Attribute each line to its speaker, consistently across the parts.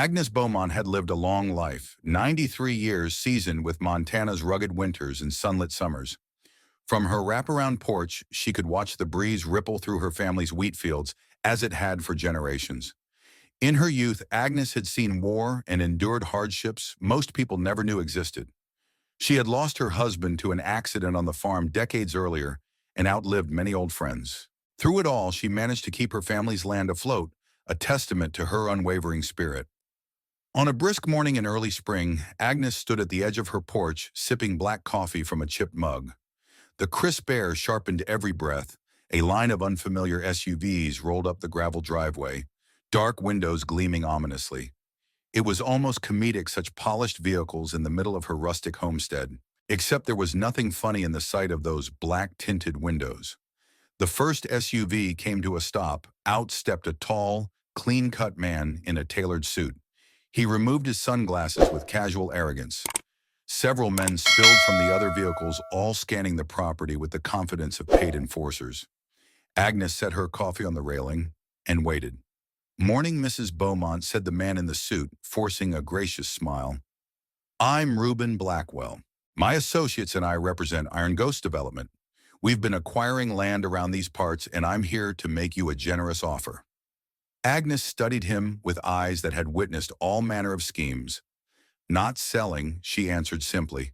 Speaker 1: Agnes Beaumont had lived a long life, 93 years seasoned with Montana's rugged winters and sunlit summers. From her wraparound porch, she could watch the breeze ripple through her family's wheat fields as it had for generations. In her youth, Agnes had seen war and endured hardships most people never knew existed. She had lost her husband to an accident on the farm decades earlier and outlived many old friends. Through it all, she managed to keep her family's land afloat, a testament to her unwavering spirit. On a brisk morning in early spring, Agnes stood at the edge of her porch, sipping black coffee from a chipped mug. The crisp air sharpened every breath. A line of unfamiliar SUVs rolled up the gravel driveway, dark windows gleaming ominously. It was almost comedic, such polished vehicles in the middle of her rustic homestead, except there was nothing funny in the sight of those black-tinted windows. The first SUV came to a stop. Out stepped a tall, clean-cut man in a tailored suit. He removed his sunglasses with casual arrogance. Several men spilled from the other vehicles, all scanning the property with the confidence of paid enforcers. Agnes set her coffee on the railing and waited. "Morning, Mrs. Beaumont," said the man in the suit, forcing a gracious smile. "I'm Reuben Blackwell. My associates and I represent Iron Ghost Development. We've been acquiring land around these parts, and I'm here to make you a generous offer." Agnes studied him with eyes that had witnessed all manner of schemes. "Not selling," she answered simply.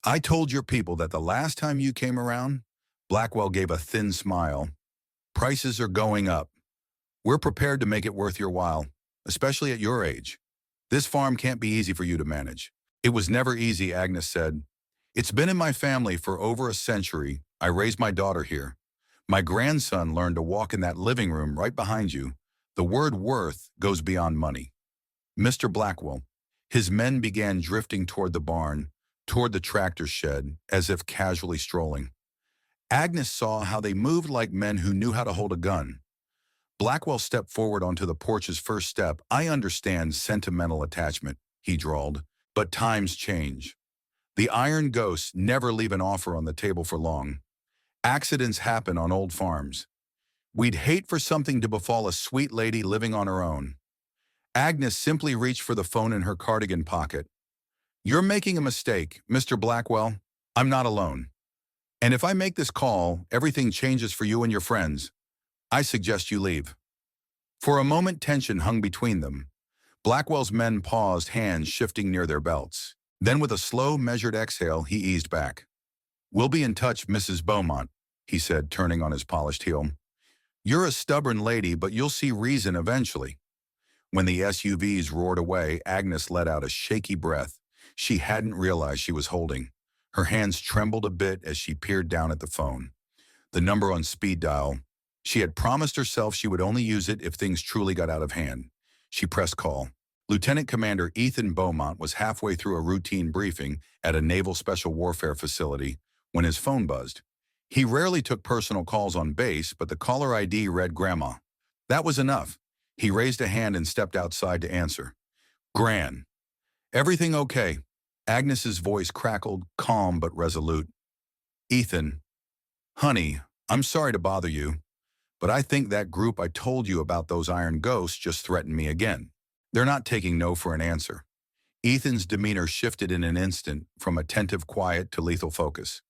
Speaker 1: "I told your people that the last time you came around." Blackwell gave a thin smile. "Prices are going up. We're prepared to make it worth your while, especially at your age. This farm can't be easy for you to manage." "It was never easy," Agnes said. "It's been in my family for over a century. I raised my daughter here. My grandson learned to walk in that living room right behind you. The word worth goes beyond money." "Mr. Blackwell." His men began drifting toward the barn, toward the tractor shed, as if casually strolling. Agnes saw how they moved like men who knew how to hold a gun. Blackwell stepped forward onto the porch's first step. "I understand sentimental attachment," he drawled, "but times change. The iron ghosts never leave an offer on the table for long. Accidents happen on old farms. We'd hate for something to befall a sweet lady living on her own." Agnes simply reached for the phone in her cardigan pocket. "You're making a mistake, Mr. Blackwell. I'm not alone. And if I make this call, everything changes for you and your friends. I suggest you leave." For a moment, tension hung between them. Blackwell's men paused, hands shifting near their belts. Then with a slow, measured exhale, he eased back. "We'll be in touch, Mrs. Beaumont," he said, turning on his polished heel. "You're a stubborn lady, but you'll see reason eventually." When the SUVs roared away, Agnes let out a shaky breath she hadn't realized she was holding. Her hands trembled a bit as she peered down at the phone. The number on speed dial. She had promised herself she would only use it if things truly got out of hand. She pressed call. Lieutenant Commander Ethan Beaumont was halfway through a routine briefing at a naval special warfare facility when his phone buzzed. He rarely took personal calls on base, but the caller ID read Grandma. That was enough. He raised a hand and stepped outside to answer. "Gran. Everything okay?" Agnes's voice crackled, calm but resolute. "Ethan. Honey, I'm sorry to bother you, but I think that group I told you about, those iron ghosts, just threatened me again. They're not taking no for an answer." Ethan's demeanor shifted in an instant, from attentive quiet to lethal focus.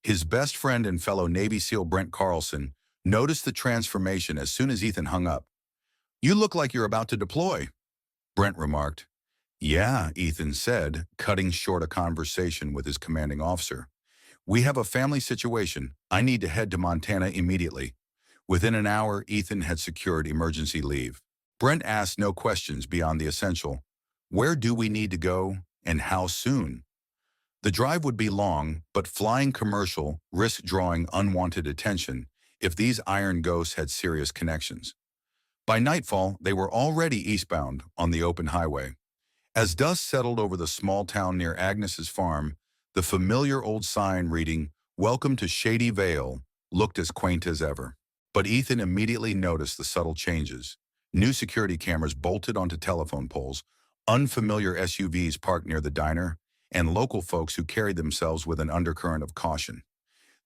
Speaker 1: His best friend and fellow Navy SEAL Brent Carlson noticed the transformation as soon as Ethan hung up. "You look like you're about to deploy," Brent remarked. "Yeah," Ethan said, cutting short a conversation with his commanding officer. "We have a family situation. I need to head to Montana immediately." Within an hour, Ethan had secured emergency leave. Brent asked no questions beyond the essential. Where do we need to go, and how soon? The drive would be long, but flying commercial risked drawing unwanted attention if these iron ghosts had serious connections. By nightfall, they were already eastbound on the open highway. As dust settled over the small town near Agnes's farm, the familiar old sign reading, "Welcome to Shady Vale," looked as quaint as ever. But Ethan immediately noticed the subtle changes. New security cameras bolted onto telephone poles, unfamiliar SUVs parked near the diner, and local folks who carried themselves with an undercurrent of caution.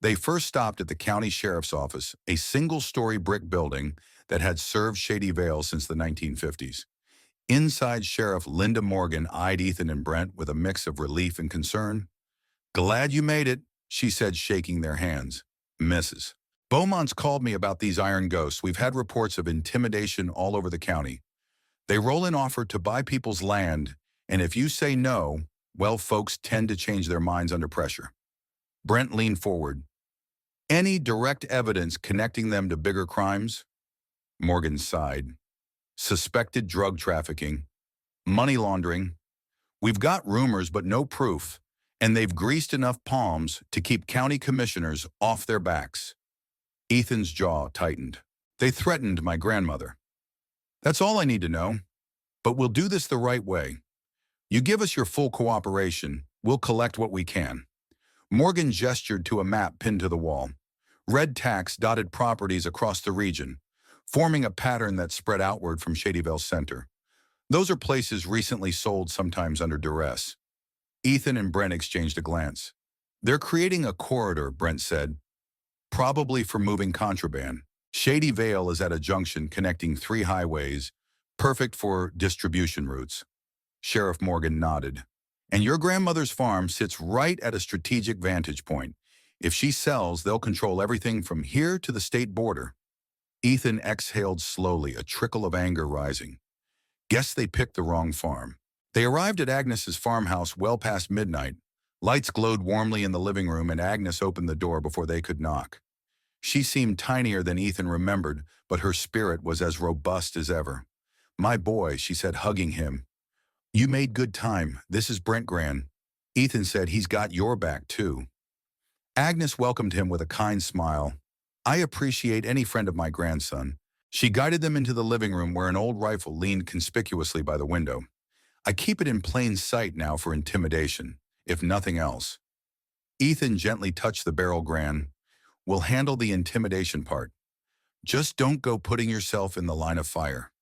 Speaker 1: They first stopped at the county sheriff's office, a single-story brick building that had served Shady Vale since the 1950s. Inside Sheriff Linda Morgan eyed Ethan and Brent with a mix of relief and concern. "Glad you made it," she said, shaking their hands. "Mrs. Beaumont's called me about these iron ghosts. We've had reports of intimidation all over the county. They roll an offer to buy people's land, and if you say no, well, folks tend to change their minds under pressure." Brent leaned forward. "Any direct evidence connecting them to bigger crimes?" Morgan sighed. "Suspected drug trafficking, money laundering. We've got rumors but no proof, and they've greased enough palms to keep county commissioners off their backs." Ethan's jaw tightened. "They threatened my grandmother. That's all I need to know. But we'll do this the right way. You give us your full cooperation, we'll collect what we can." Morgan gestured to a map pinned to the wall. Red tacks dotted properties across the region, forming a pattern that spread outward from Shadyville's center. "Those are places recently sold, sometimes under duress." Ethan and Brent exchanged a glance. "They're creating a corridor," Brent said, "probably for moving contraband. Shady Vale is at a junction connecting 3 highways, perfect for distribution routes." Sheriff Morgan nodded. "And your grandmother's farm sits right at a strategic vantage point. If she sells, they'll control everything from here to the state border." Ethan exhaled slowly, a trickle of anger rising. Guess they picked the wrong farm. They arrived at Agnes's farmhouse well past midnight. Lights glowed warmly in the living room, and Agnes opened the door before they could knock. She seemed tinier than Ethan remembered, but her spirit was as robust as ever. "My boy," she said, hugging him. "You made good time. This is Brent Gran." Ethan said, "He's got your back, too." Agnes welcomed him with a kind smile. "I appreciate any friend of my grandson." She guided them into the living room where an old rifle leaned conspicuously by the window. "I keep it in plain sight now for intimidation, if nothing else." Ethan gently touched the barrel. "Gran, we'll handle the intimidation part. Just don't go putting yourself in the line of fire."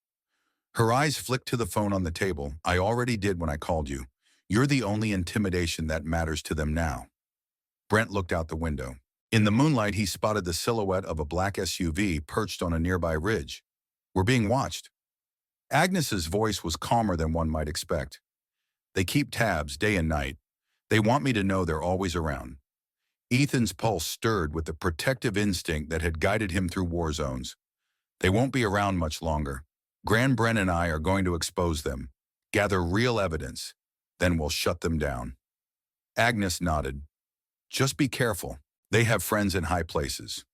Speaker 1: Her eyes flicked to the phone on the table. "I already did when I called you. You're the only intimidation that matters to them now." Brent looked out the window. In the moonlight, he spotted the silhouette of a black SUV perched on a nearby ridge. "We're being watched." Agnes's voice was calmer than one might expect. "They keep tabs day and night. They want me to know they're always around." Ethan's pulse stirred with the protective instinct that had guided him through war zones. "They won't be around much longer. Gran Bren and I are going to expose them, gather real evidence, then we'll shut them down." Agnes nodded. "Just be careful. They have friends in high places."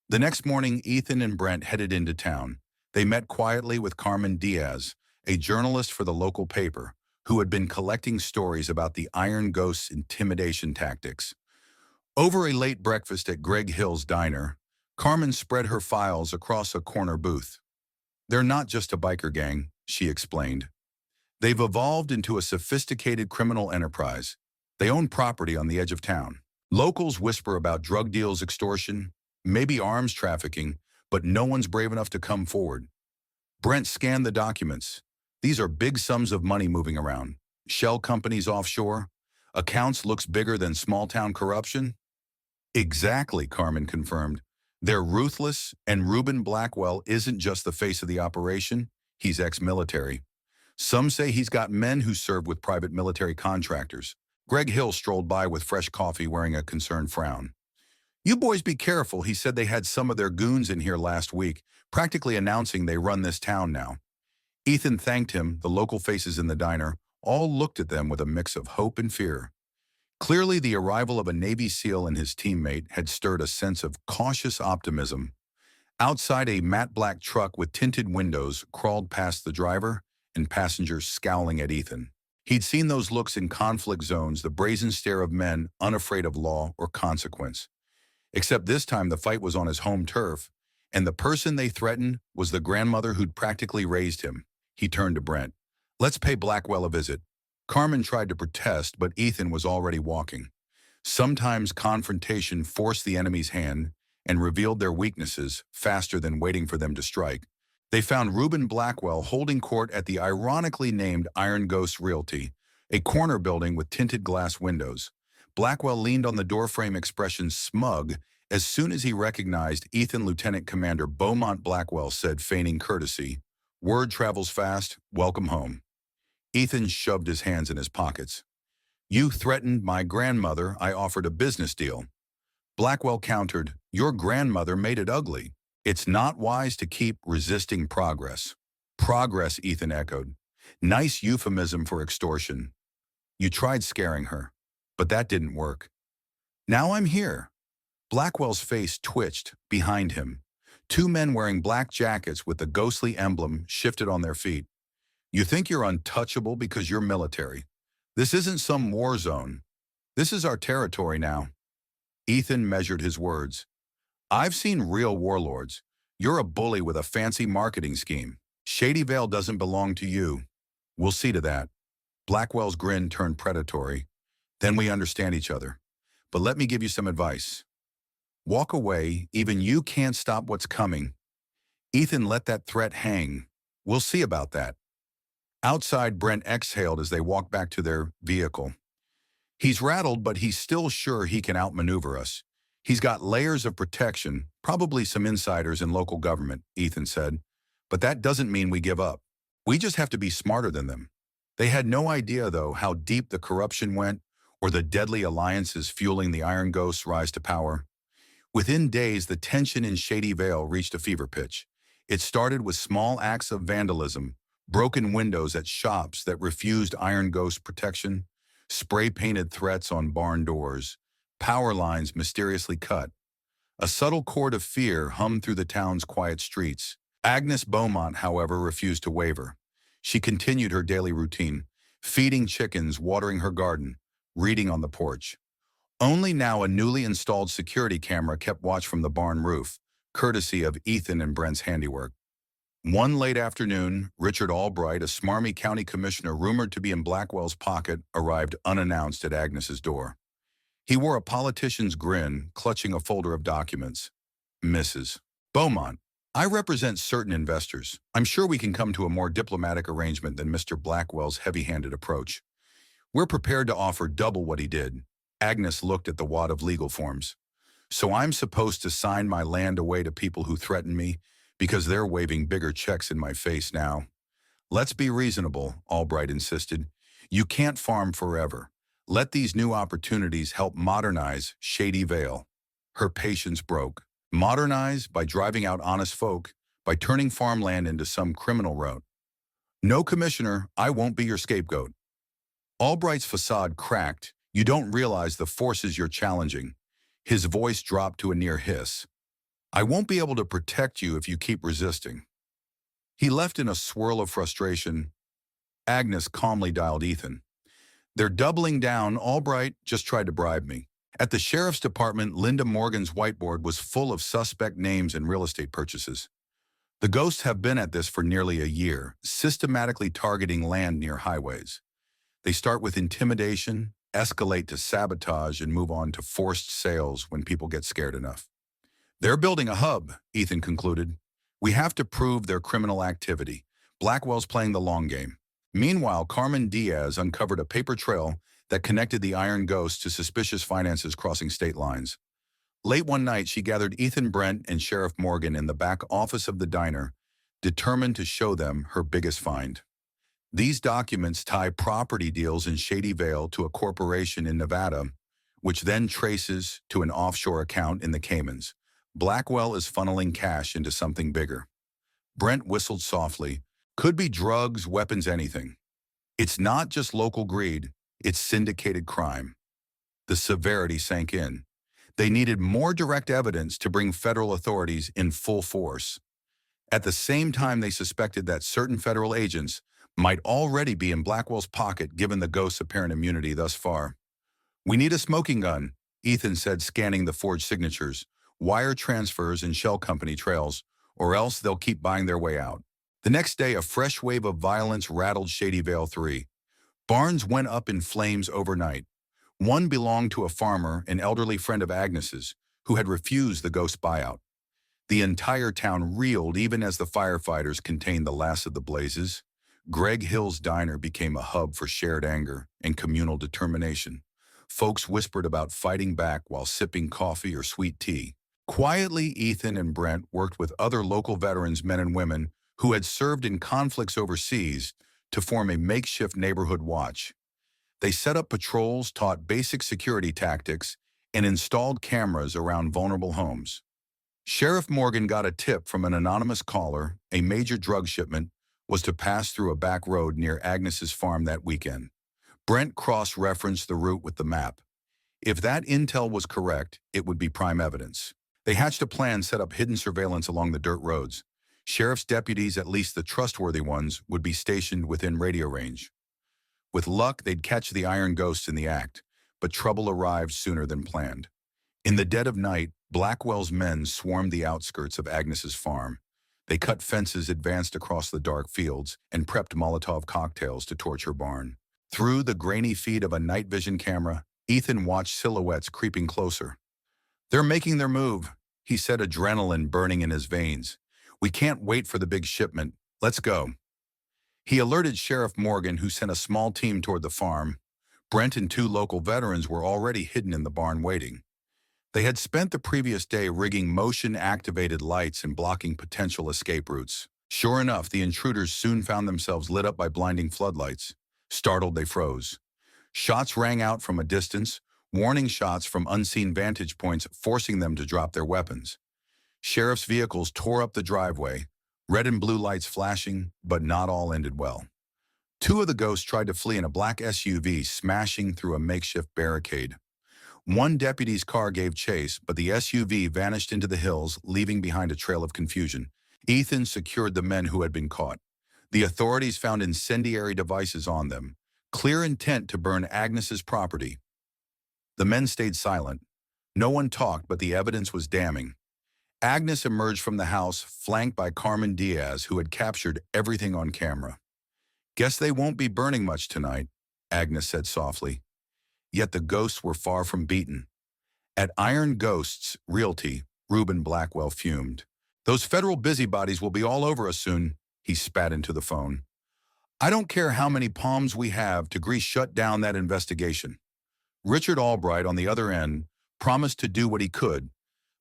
Speaker 1: The next morning, Ethan and Brent headed into town. They met quietly with Carmen Diaz, a journalist for the local paper, who had been collecting stories about the Iron Ghost's intimidation tactics. Over a late breakfast at Greg Hill's diner, Carmen spread her files across a corner booth. "They're not just a biker gang," she explained. "They've evolved into a sophisticated criminal enterprise. They own property on the edge of town. Locals whisper about drug deals, extortion, maybe arms trafficking, but no one's brave enough to come forward." Brent scanned the documents. "These are big sums of money moving around. Shell companies offshore. Accounts looks bigger than small-town corruption." "Exactly," Carmen confirmed. "They're ruthless, and Reuben Blackwell isn't just the face of the operation. He's ex-military. Some say he's got men who served with private military contractors." Greg Hill strolled by with fresh coffee, wearing a concerned frown. "You boys be careful," he said. "They had some of their goons in here last week, practically announcing they run this town now." Ethan thanked him. The local faces in the diner all looked at them with a mix of hope and fear. Clearly, the arrival of a Navy SEAL and his teammate had stirred a sense of cautious optimism. Outside, a matte black truck with tinted windows crawled past the driver and passengers scowling at Ethan. He'd seen those looks in conflict zones, the brazen stare of men unafraid of law or consequence. Except this time the fight was on his home turf, and the person they threatened was the grandmother who'd practically raised him. He turned to Brent. "Let's pay Blackwell a visit." Carmen tried to protest, but Ethan was already walking. Sometimes confrontation forced the enemy's hand and revealed their weaknesses faster than waiting for them to strike. They found Reuben Blackwell holding court at the ironically named Iron Ghost Realty, a corner building with tinted glass windows. Blackwell leaned on the doorframe, expression smug. As soon as he recognized Ethan, Lieutenant Commander Beaumont Blackwell said, feigning courtesy, Word travels fast, welcome home. Ethan shoved his hands in his pockets. You threatened my grandmother, I offered a business deal. Blackwell countered, your grandmother made it ugly. It's not wise to keep resisting progress. Progress, Ethan echoed. Nice euphemism for extortion. You tried scaring her, but that didn't work. Now I'm here. Blackwell's face twitched behind him. Two men wearing black jackets with the ghostly emblem shifted on their feet. You think you're untouchable because you're military. This isn't some war zone. This is our territory now. Ethan measured his words. I've seen real warlords. You're a bully with a fancy marketing scheme. Shady Vale doesn't belong to you. We'll see to that. Blackwell's grin turned predatory. Then we understand each other. But let me give you some advice. Walk away, even you can't stop what's coming. Ethan let that threat hang. We'll see about that. Outside, Brent exhaled as they walked back to their vehicle. He's rattled, but he's still sure he can outmaneuver us. He's got layers of protection, probably some insiders in local government, Ethan said. But that doesn't mean we give up. We just have to be smarter than them. They had no idea, though, how deep the corruption went or the deadly alliances fueling the Iron Ghost's rise to power. Within days, the tension in Shady Vale reached a fever pitch. It started with small acts of vandalism, broken windows at shops that refused Iron Ghost protection, spray-painted threats on barn doors, power lines mysteriously cut. A subtle chord of fear hummed through the town's quiet streets. Agnes Beaumont, however, refused to waver. She continued her daily routine, feeding chickens, watering her garden, reading on the porch. Only now a newly installed security camera kept watch from the barn roof, courtesy of Ethan and Brent's handiwork. One late afternoon, Richard Albright, a smarmy county commissioner rumored to be in Blackwell's pocket, arrived unannounced at Agnes's door. He wore a politician's grin, clutching a folder of documents. Mrs. Beaumont, I represent certain investors. I'm sure we can come to a more diplomatic arrangement than Mr. Blackwell's heavy-handed approach. We're prepared to offer double what he did. Agnes looked at the wad of legal forms. So I'm supposed to sign my land away to people who threaten me because they're waving bigger checks in my face now. Let's be reasonable, Albright insisted. You can't farm forever. Let these new opportunities help modernize Shady Vale. Her patience broke. Modernize by driving out honest folk, by turning farmland into some criminal route. No, Commissioner, I won't be your scapegoat. Albright's facade cracked. You don't realize the forces you're challenging. His voice dropped to a near hiss. I won't be able to protect you if you keep resisting. He left in a swirl of frustration. Agnes calmly dialed Ethan. They're doubling down. Albright just tried to bribe me. At the sheriff's department, Linda Morgan's whiteboard was full of suspect names and real estate purchases. The ghosts have been at this for nearly a year, systematically targeting land near highways. They start with intimidation, escalate to sabotage, and move on to forced sales when people get scared enough. They're building a hub, Ethan concluded. We have to prove their criminal activity. Blackwell's playing the long game. Meanwhile, Carmen Diaz uncovered a paper trail that connected the Iron Ghost to suspicious finances crossing state lines. Late one night, she gathered Ethan Brent and Sheriff Morgan in the back office of the diner, determined to show them her biggest find. These documents tie property deals in Shady Vale to a corporation in Nevada, which then traces to an offshore account in the Caymans. Blackwell is funneling cash into something bigger. Brent whistled softly. Could be drugs, weapons, anything. It's not just local greed, it's syndicated crime. The severity sank in. They needed more direct evidence to bring federal authorities in full force. At the same time, they suspected that certain federal agents might already be in Blackwell's pocket given the ghost's apparent immunity thus far. We need a smoking gun, Ethan said, scanning the forged signatures, wire transfers, and shell company trails, or else they'll keep buying their way out. The next day, a fresh wave of violence rattled Shady Vale 3. Barns went up in flames overnight. One belonged to a farmer, an elderly friend of Agnes's, who had refused the ghost buyout. The entire town reeled even as the firefighters contained the last of the blazes. Greg Hill's diner became a hub for shared anger and communal determination. Folks whispered about fighting back while sipping coffee or sweet tea. Quietly, Ethan and Brent worked with other local veterans, men and women, who had served in conflicts overseas, to form a makeshift neighborhood watch. They set up patrols, taught basic security tactics, and installed cameras around vulnerable homes. Sheriff Morgan got a tip from an anonymous caller. A major drug shipment was to pass through a back road near Agnes's farm that weekend. Brent cross-referenced the route with the map. If that intel was correct, it would be prime evidence. They hatched a plan, set up hidden surveillance along the dirt roads. Sheriff's deputies, at least the trustworthy ones, would be stationed within radio range. With luck, they'd catch the Iron Ghosts in the act, but trouble arrived sooner than planned. In the dead of night, Blackwell's men swarmed the outskirts of Agnes's farm. They cut fences, advanced across the dark fields, and prepped Molotov cocktails to torch her barn. Through the grainy feed of a night vision camera, Ethan watched silhouettes creeping closer. "They're making their move," he said, adrenaline burning in his veins. "We can't wait for the big shipment. Let's go." He alerted Sheriff Morgan, who sent a small team toward the farm. Brent and two local veterans were already hidden in the barn waiting. They had spent the previous day rigging motion-activated lights and blocking potential escape routes. Sure enough, the intruders soon found themselves lit up by blinding floodlights. Startled, they froze. Shots rang out from a distance, warning shots from unseen vantage points, forcing them to drop their weapons. Sheriff's vehicles tore up the driveway, red and blue lights flashing, but not all ended well. Two of the ghosts tried to flee in a black SUV, smashing through a makeshift barricade. One deputy's car gave chase, but the SUV vanished into the hills, leaving behind a trail of confusion. Ethan secured the men who had been caught. The authorities found incendiary devices on them, clear intent to burn Agnes's property. The men stayed silent. No one talked, but the evidence was damning. Agnes emerged from the house, flanked by Carmen Diaz, who had captured everything on camera. "Guess they won't be burning much tonight," Agnes said softly. Yet the ghosts were far from beaten. At Iron Ghosts Realty, Reuben Blackwell fumed. "Those federal busybodies will be all over us soon," he spat into the phone. "I don't care how many palms we have to grease shut down that investigation." Richard Albright, on the other end, promised to do what he could,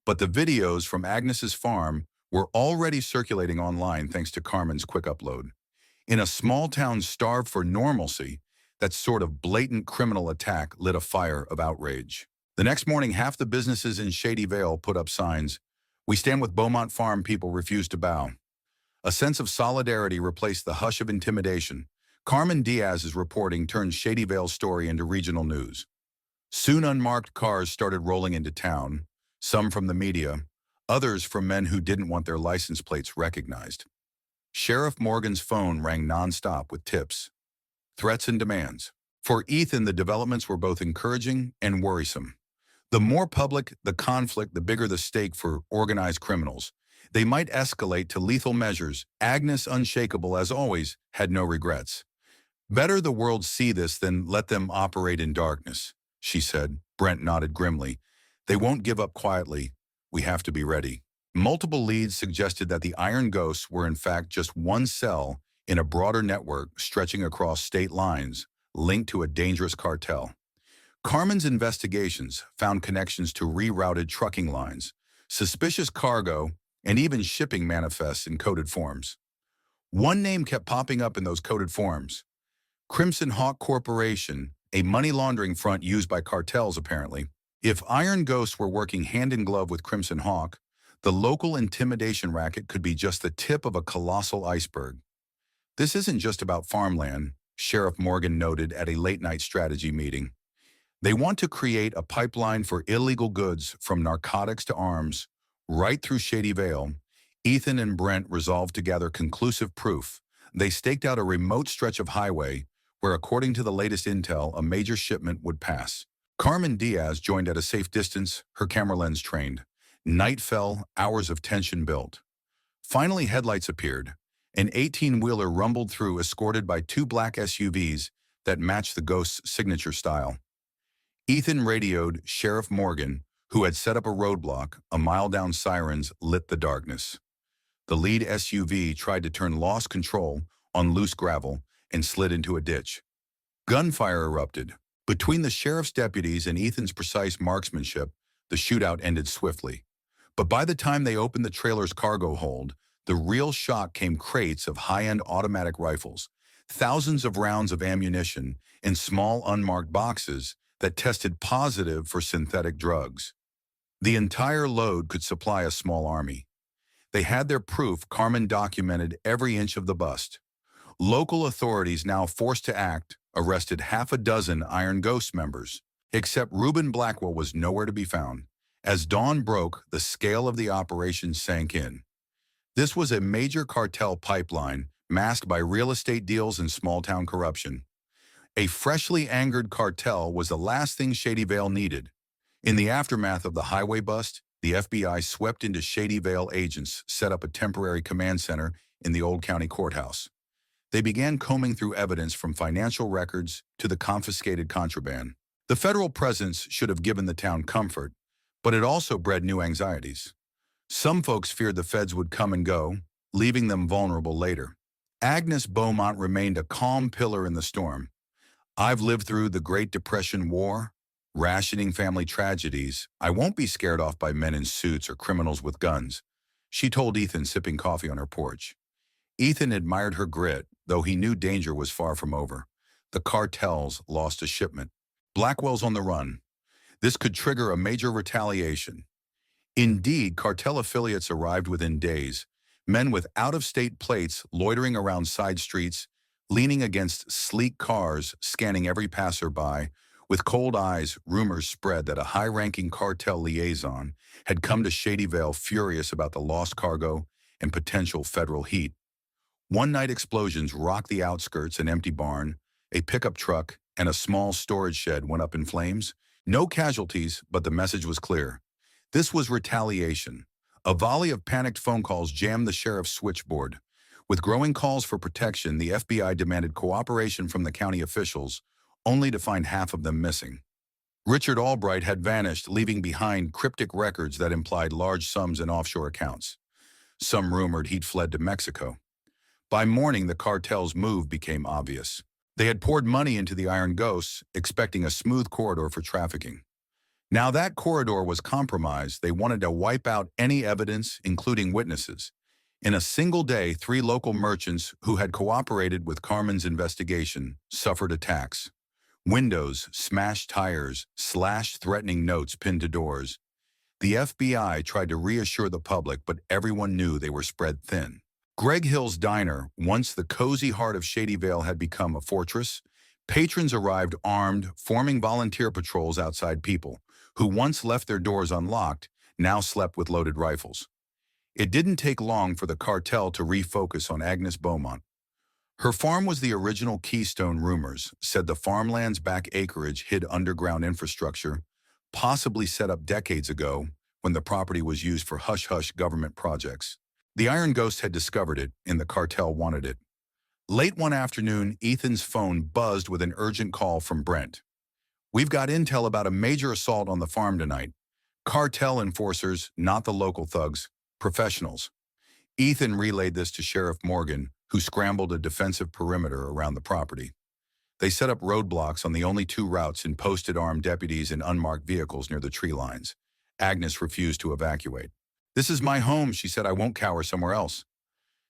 Speaker 1: but the videos from Agnes's farm were already circulating online thanks to Carmen's quick upload. In a small town starved for normalcy, that sort of blatant criminal attack lit a fire of outrage. The next morning, half the businesses in Shady Vale put up signs. "We stand with Beaumont Farm, people refuse to bow." A sense of solidarity replaced the hush of intimidation. Carmen Diaz's reporting turned Shady Vale's story into regional news. Soon unmarked cars started rolling into town, some from the media, others from men who didn't want their license plates recognized. Sheriff Morgan's phone rang nonstop with tips, threats, and demands. For Ethan, the developments were both encouraging and worrisome. The more public the conflict, the bigger the stake for organized criminals. They might escalate to lethal measures. Agnes, unshakable as always, had no regrets. "Better the world see this than let them operate in darkness," she said. Brent nodded grimly. "They won't give up quietly. We have to be ready." Multiple leads suggested that the Iron Ghosts were in fact just one cell in a broader network stretching across state lines, linked to a dangerous cartel. Carmen's investigations found connections to rerouted trucking lines, suspicious cargo, and even shipping manifests in coded forms. One name kept popping up in those coded forms: Crimson Hawk Corporation, a money laundering front used by cartels apparently. If Iron Ghosts were working hand in glove with Crimson Hawk, the local intimidation racket could be just the tip of a colossal iceberg. "This isn't just about farmland," Sheriff Morgan noted at a late-night strategy meeting. "They want to create a pipeline for illegal goods from narcotics to arms, right through Shady Vale." Ethan and Brent resolved to gather conclusive proof. They staked out a remote stretch of highway where, according to the latest intel, a major shipment would pass. Carmen Diaz joined at a safe distance, her camera lens trained. Night fell, hours of tension built. Finally, headlights appeared. An 18-wheeler rumbled through, escorted by two black SUVs that matched the Ghost's signature style. Ethan radioed Sheriff Morgan, who had set up a roadblock. A mile down, sirens lit the darkness. The lead SUV tried to turn, lost control on loose gravel, and slid into a ditch. Gunfire erupted. Between the sheriff's deputies and Ethan's precise marksmanship, the shootout ended swiftly. But by the time they opened the trailer's cargo hold, The real shock came crates of high-end automatic rifles, thousands of rounds of ammunition in small unmarked boxes that tested positive for synthetic drugs. The entire load could supply a small army. They had their proof. Carmen documented every inch of the bust. Local authorities, now forced to act, arrested half a dozen Iron Ghost members, except Reuben Blackwell was nowhere to be found. As dawn broke, the scale of the operation sank in. This was a major cartel pipeline masked by real estate deals and small-town corruption. A freshly angered cartel was the last thing Shadyvale needed. In the aftermath of the highway bust, the FBI swept into Shadyvale. Agents set up a temporary command center in the old county courthouse. They began combing through evidence from financial records to the confiscated contraband. The federal presence should have given the town comfort, but it also bred new anxieties. Some folks feared the feds would come and go, leaving them vulnerable later. Agnes Beaumont remained a calm pillar in the storm. "I've lived through the Great Depression War, rationing, family tragedies. I won't be scared off by men in suits or criminals with guns," she told Ethan, sipping coffee on her porch. Ethan admired her grit, though he knew danger was far from over. The cartels lost a shipment. Blackwell's on the run. This could trigger a major retaliation. Indeed, cartel affiliates arrived within days, men with out-of-state plates loitering around side streets, leaning against sleek cars, scanning every passerby. With cold eyes, rumors spread that a high-ranking cartel liaison had come to Shadyvale, furious about the lost cargo and potential federal heat. One-night explosions rocked the outskirts. An empty barn, a pickup truck, and a small storage shed went up in flames. No casualties, but the message was clear. This was retaliation. A volley of panicked phone calls jammed the sheriff's switchboard. With growing calls for protection, the FBI demanded cooperation from the county officials, only to find half of them missing. Richard Albright had vanished, leaving behind cryptic records that implied large sums in offshore accounts. Some rumored he'd fled to Mexico. By morning, the cartel's move became obvious. They had poured money into the Iron Ghosts, expecting a smooth corridor for trafficking. Now that corridor was compromised. They wanted to wipe out any evidence, including witnesses. In a single day, 3 local merchants who had cooperated with Carmen's investigation suffered attacks. Windows, smashed tires, slashed threatening notes pinned to doors. The FBI tried to reassure the public, but everyone knew they were spread thin. Greg Hill's Diner, once the cozy heart of Shadyvale, had become a fortress. Patrons arrived armed, forming volunteer patrols outside. People who once left their doors unlocked now slept with loaded rifles. It didn't take long for the cartel to refocus on Agnes Beaumont. Her farm was the original keystone. Rumors said the farmland's back acreage hid underground infrastructure, possibly set up decades ago when the property was used for hush-hush government projects. The Iron Ghost had discovered it, and the cartel wanted it. Late one afternoon, Ethan's phone buzzed with an urgent call from Brent. "We've got intel about a major assault on the farm tonight. Cartel enforcers, not the local thugs, professionals." Ethan relayed this to Sheriff Morgan, who scrambled a defensive perimeter around the property. They set up roadblocks on the only 2 routes and posted armed deputies in unmarked vehicles near the tree lines. Agnes refused to evacuate. "This is my home," she said. "I won't cower somewhere else."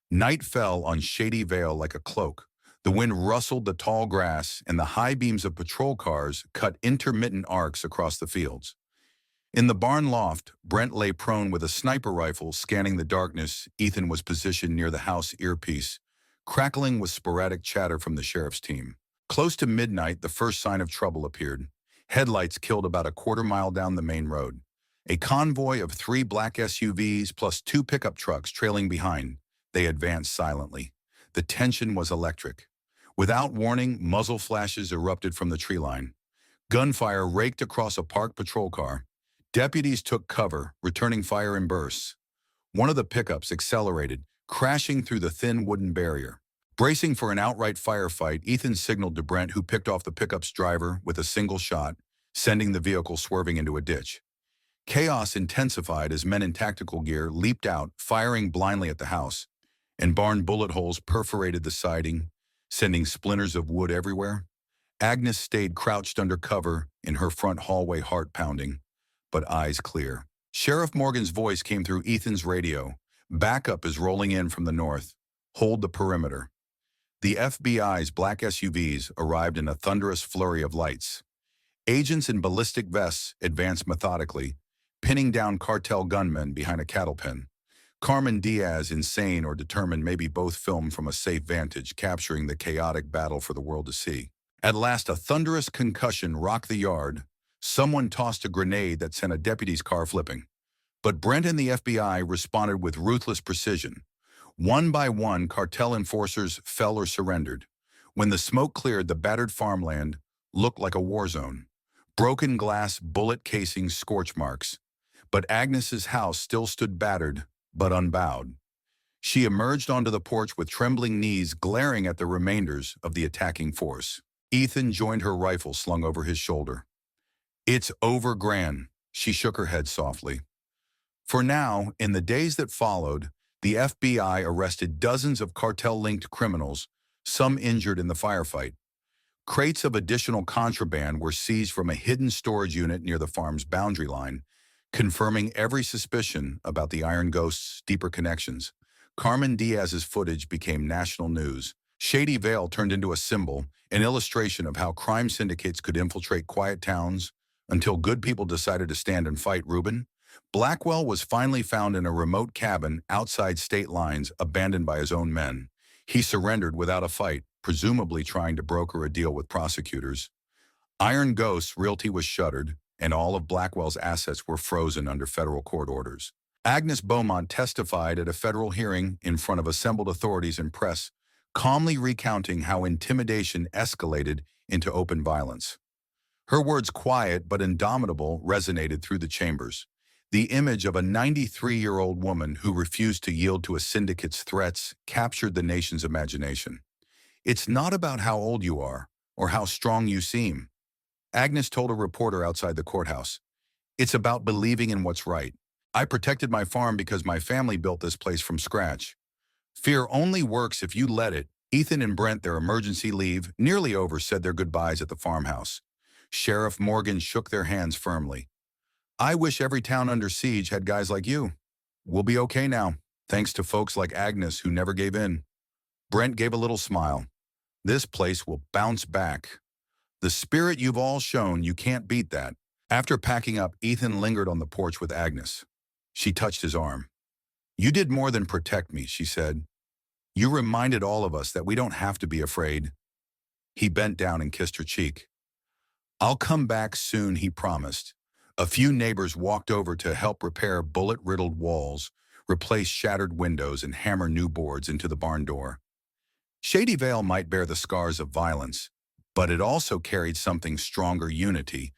Speaker 1: Night fell on Shadyvale like a cloak. The wind rustled the tall grass, and the high beams of patrol cars cut intermittent arcs across the fields. In the barn loft, Brent lay prone with a sniper rifle scanning the darkness. Ethan was positioned near the house earpiece, crackling with sporadic chatter from the sheriff's team. Close to midnight, the first sign of trouble appeared. Headlights killed about a quarter-mile down the main road. A convoy of 3 black SUVs plus 2 pickup trucks trailing behind. They advanced silently. The tension was electric. Without warning, muzzle flashes erupted from the tree line. Gunfire raked across a parked patrol car. Deputies took cover, returning fire in bursts. One of the pickups accelerated, crashing through the thin wooden barrier. Bracing for an outright firefight, Ethan signaled to Brent, who picked off the pickup's driver with a single shot, sending the vehicle swerving into a ditch. Chaos intensified as men in tactical gear leaped out, firing blindly at the house, and barn bullet holes perforated the siding, sending splinters of wood everywhere. Agnes stayed crouched under cover in her front hallway, heart pounding, but eyes clear. Sheriff Morgan's voice came through Ethan's radio. Backup is rolling in from the north. Hold the perimeter. The FBI's black SUVs arrived in a thunderous flurry of lights. Agents in ballistic vests advanced methodically, pinning down cartel gunmen behind a cattle pen. Carmen Diaz, insane or determined, maybe both filmed from a safe vantage, capturing the chaotic battle for the world to see. At last, a thunderous concussion rocked the yard. Someone tossed a grenade that sent a deputy's car flipping. But Brent and the FBI responded with ruthless precision. One by one, cartel enforcers fell or surrendered. When the smoke cleared, the battered farmland looked like a war zone. Broken glass, bullet casings, scorch marks. But Agnes's house still stood battered, but unbowed. She emerged onto the porch with trembling knees, glaring at the remainders of the attacking force. Ethan joined her, rifle slung over his shoulder. "It's over, Gran." She shook her head softly. For now, in the days that followed, the FBI arrested dozens of cartel-linked criminals, some injured in the firefight. Crates of additional contraband were seized from a hidden storage unit near the farm's boundary line, confirming every suspicion about the Iron Ghost's deeper connections. Carmen Diaz's footage became national news. Shady Vale turned into a symbol, an illustration of how crime syndicates could infiltrate quiet towns until good people decided to stand and fight. Reuben Blackwell was finally found in a remote cabin outside state lines, abandoned by his own men. He surrendered without a fight, presumably trying to broker a deal with prosecutors. Iron Ghost's realty was shuttered, and all of Blackwell's assets were frozen under federal court orders. Agnes Beaumont testified at a federal hearing in front of assembled authorities and press, calmly recounting how intimidation escalated into open violence. Her words, quiet but indomitable, resonated through the chambers. The image of a 93-year-old woman who refused to yield to a syndicate's threats captured the nation's imagination. "It's not about how old you are or how strong you seem," Agnes told a reporter outside the courthouse. "It's about believing in what's right. I protected my farm because my family built this place from scratch. Fear only works if you let it." Ethan and Brent, their emergency leave nearly over, said their goodbyes at the farmhouse. Sheriff Morgan shook their hands firmly. "I wish every town under siege had guys like you. We'll be okay now, thanks to folks like Agnes who never gave in." Brent gave a little smile. "This place will bounce back. The spirit you've all shown, you can't beat that." After packing up, Ethan lingered on the porch with Agnes. She touched his arm. "You did more than protect me," she said. "You reminded all of us that we don't have to be afraid." He bent down and kissed her cheek. "I'll come back soon," he promised. A few neighbors walked over to help repair bullet-riddled walls, replace shattered windows, and hammer new boards into the barn door. Shady Vale might bear the scars of violence, but it also carried something stronger: unity.